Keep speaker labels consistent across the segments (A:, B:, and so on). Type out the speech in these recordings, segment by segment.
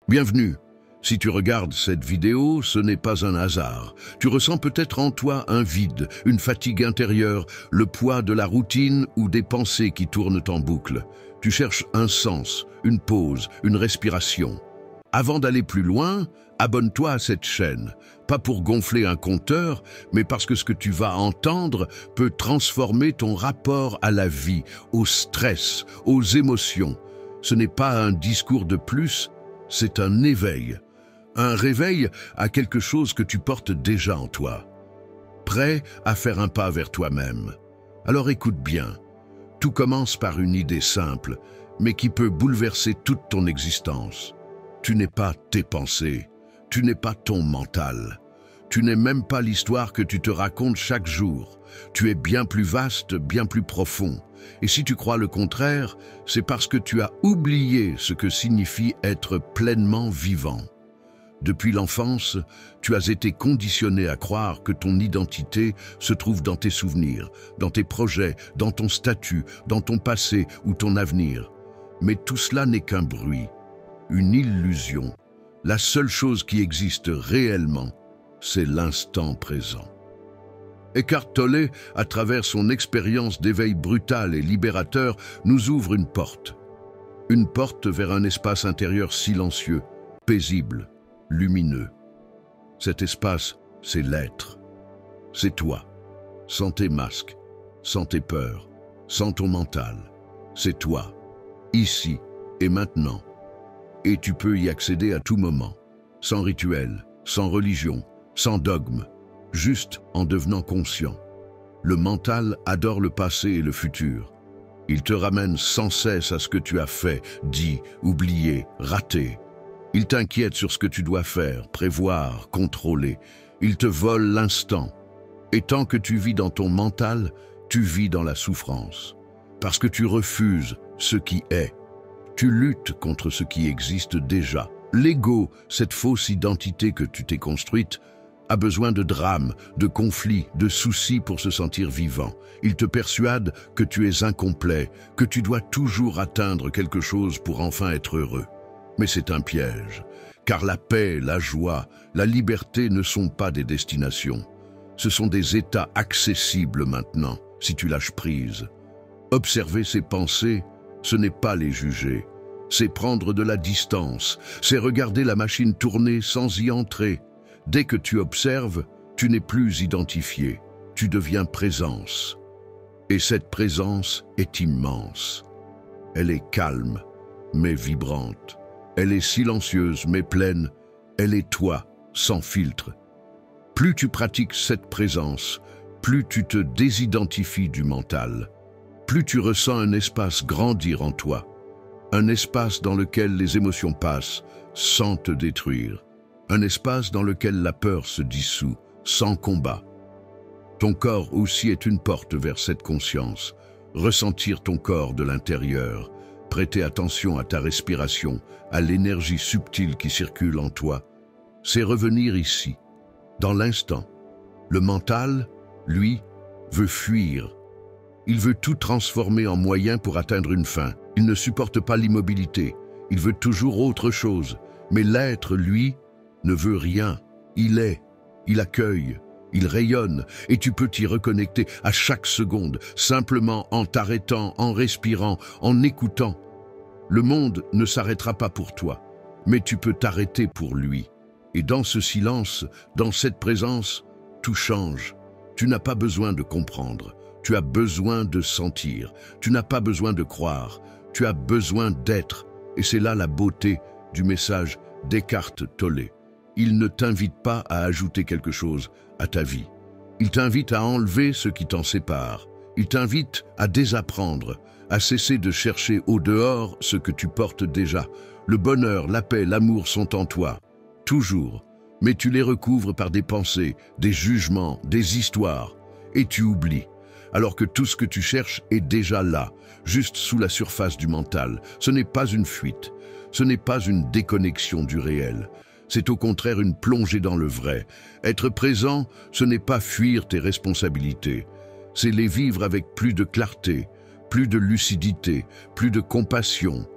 A: Bienvenue. Si tu regardes cette vidéo, ce n'est pas un hasard. Tu ressens peut-être en toi un vide, une fatigue intérieure, le poids de la routine ou des pensées qui tournent en boucle. Tu cherches un sens, une pause, une respiration. Avant d'aller plus loin, abonne-toi à cette chaîne. Pas pour gonfler un compteur, mais parce que ce que tu vas entendre peut transformer ton rapport à la vie, au stress, aux émotions. Ce n'est pas un discours de plus, c'est un éveil. Un réveil à quelque chose que tu portes déjà en toi. Prêt à faire un pas vers toi-même. Alors écoute bien. Tout commence par une idée simple, mais qui peut bouleverser toute ton existence. Tu n'es pas tes pensées. Tu n'es pas ton mental. Tu n'es même pas l'histoire que tu te racontes chaque jour. Tu es bien plus vaste, bien plus profond. Et si tu crois le contraire, c'est parce que tu as oublié ce que signifie être pleinement vivant. Depuis l'enfance, tu as été conditionné à croire que ton identité se trouve dans tes souvenirs, dans tes projets, dans ton statut, dans ton passé ou ton avenir. Mais tout cela n'est qu'un bruit, une illusion. La seule chose qui existe réellement, c'est l'instant présent. Eckhart Tolle, à travers son expérience d'éveil brutal et libérateur, nous ouvre une porte. Une porte vers un espace intérieur silencieux, paisible, lumineux. Cet espace, c'est l'être. C'est toi, sans tes masques, sans tes peurs, sans ton mental. C'est toi, ici et maintenant. Et tu peux y accéder à tout moment, sans rituel, sans religion, sans dogme, juste en devenant conscient. Le mental adore le passé et le futur. Il te ramène sans cesse à ce que tu as fait, dit, oublié, raté. Il t'inquiète sur ce que tu dois faire, prévoir, contrôler. Il te vole l'instant. Et tant que tu vis dans ton mental, tu vis dans la souffrance. Parce que tu refuses ce qui est. Tu luttes contre ce qui existe déjà. L'ego, cette fausse identité que tu t'es construite, a besoin de drames, de conflits, de soucis pour se sentir vivant. Il te persuade que tu es incomplet, que tu dois toujours atteindre quelque chose pour enfin être heureux. Mais c'est un piège, car la paix, la joie, la liberté ne sont pas des destinations. Ce sont des états accessibles maintenant, si tu lâches prise. Observer ses pensées, ce n'est pas les juger. C'est prendre de la distance, c'est regarder la machine tourner sans y entrer. Dès que tu observes, tu n'es plus identifié, tu deviens présence. Et cette présence est immense. Elle est calme, mais vibrante. Elle est silencieuse mais pleine, elle est toi, sans filtre. Plus tu pratiques cette présence, plus tu te désidentifies du mental, plus tu ressens un espace grandir en toi, un espace dans lequel les émotions passent sans te détruire, un espace dans lequel la peur se dissout sans combat. Ton corps aussi est une porte vers cette conscience, ressentir ton corps de l'intérieur, prêter attention à ta respiration, à l'énergie subtile qui circule en toi, c'est revenir ici, dans l'instant. Le mental, lui, veut fuir. Il veut tout transformer en moyen pour atteindre une fin. Il ne supporte pas l'immobilité. Il veut toujours autre chose. Mais l'être, lui, ne veut rien. Il est, il accueille, il rayonne et tu peux t'y reconnecter à chaque seconde, simplement en t'arrêtant, en respirant, en écoutant. Le monde ne s'arrêtera pas pour toi, mais tu peux t'arrêter pour lui. Et dans ce silence, dans cette présence, tout change. Tu n'as pas besoin de comprendre, tu as besoin de sentir, tu n'as pas besoin de croire, tu as besoin d'être. Et c'est là la beauté du message d'Eckhart Tolle. Il ne t'invite pas à ajouter quelque chose à ta vie. Il t'invite à enlever ce qui t'en sépare. Il t'invite à désapprendre, à cesser de chercher au dehors ce que tu portes déjà. Le bonheur, la paix, l'amour sont en toi, toujours. Mais tu les recouvres par des pensées, des jugements, des histoires. Et tu oublies. Alors que tout ce que tu cherches est déjà là, juste sous la surface du mental. Ce n'est pas une fuite. Ce n'est pas une déconnexion du réel. C'est au contraire une plongée dans le vrai. Être présent, ce n'est pas fuir tes responsabilités. C'est les vivre avec plus de clarté, plus de lucidité, plus de compassion.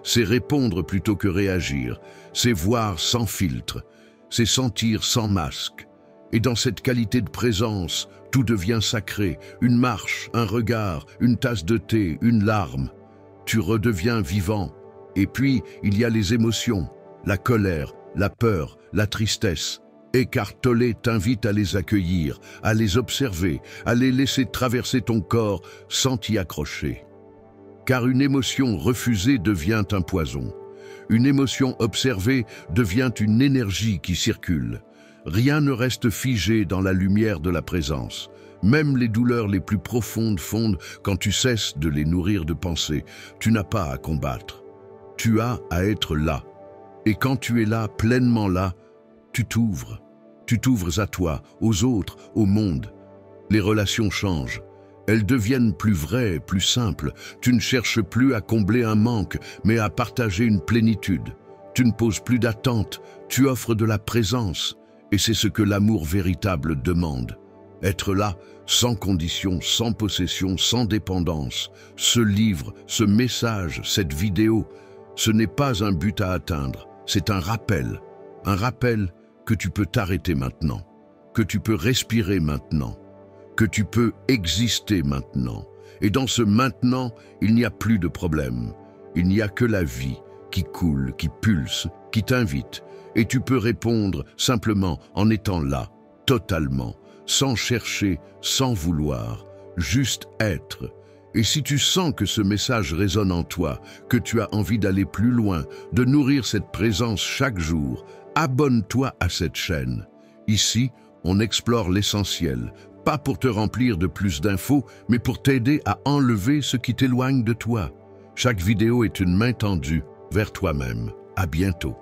A: c'est répondre plutôt que réagir, c'est voir sans filtre, c'est sentir sans masque. Et dans cette qualité de présence, tout devient sacré, une marche, un regard, une tasse de thé, une larme. Tu redeviens vivant. Et puis, il y a les émotions, la colère, la peur, la tristesse. Eckhart Tolle t'invite à les accueillir, à les observer, à les laisser traverser ton corps sans t'y accrocher. Car une émotion refusée devient un poison. Une émotion observée devient une énergie qui circule. Rien ne reste figé dans la lumière de la présence. Même les douleurs les plus profondes fondent quand tu cesses de les nourrir de pensées. Tu n'as pas à combattre. Tu as à être là. Et quand tu es là, pleinement là, tu t'ouvres. Tu t'ouvres à toi, aux autres, au monde. Les relations changent. Elles deviennent plus vraies, plus simples. Tu ne cherches plus à combler un manque, mais à partager une plénitude. Tu ne poses plus d'attente, tu offres de la présence. Et c'est ce que l'amour véritable demande. Être là, sans condition, sans possession, sans dépendance. Ce livre, ce message, cette vidéo, ce n'est pas un but à atteindre, c'est un rappel. Un rappel que tu peux t'arrêter maintenant, que tu peux respirer maintenant, que tu peux exister maintenant. Et dans ce maintenant, il n'y a plus de problème. Il n'y a que la vie qui coule, qui pulse, qui t'invite. Et tu peux répondre simplement en étant là, totalement, sans chercher, sans vouloir, juste être. Et si tu sens que ce message résonne en toi, que tu as envie d'aller plus loin, de nourrir cette présence chaque jour, abonne-toi à cette chaîne. Ici, on explore l'essentiel, pas pour te remplir de plus d'infos, mais pour t'aider à enlever ce qui t'éloigne de toi. Chaque vidéo est une main tendue vers toi-même. À bientôt.